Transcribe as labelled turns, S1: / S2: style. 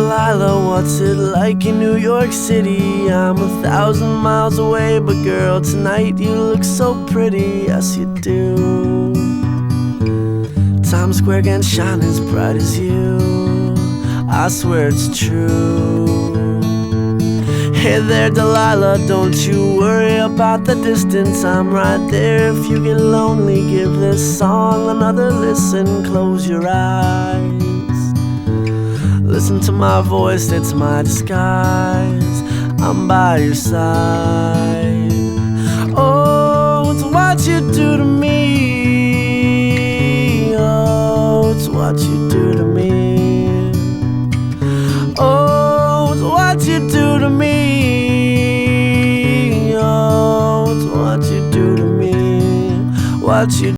S1: Delilah, what's it like in New York City? I'm 1,000 miles away, but girl, tonight you look so pretty. Yes, you do. Times Square can't shine as bright as you. I swear it's true. Hey there, Delilah, don't you worry about the distance. I'm right there if you get lonely. Give this song another listen. Close your eyes. Listen to my voice, it's my disguise. I'm by your side. Oh, it's what you do to me. Oh, it's what you do to me. Oh, it's what you do to me. Oh, it's what you do to me. What you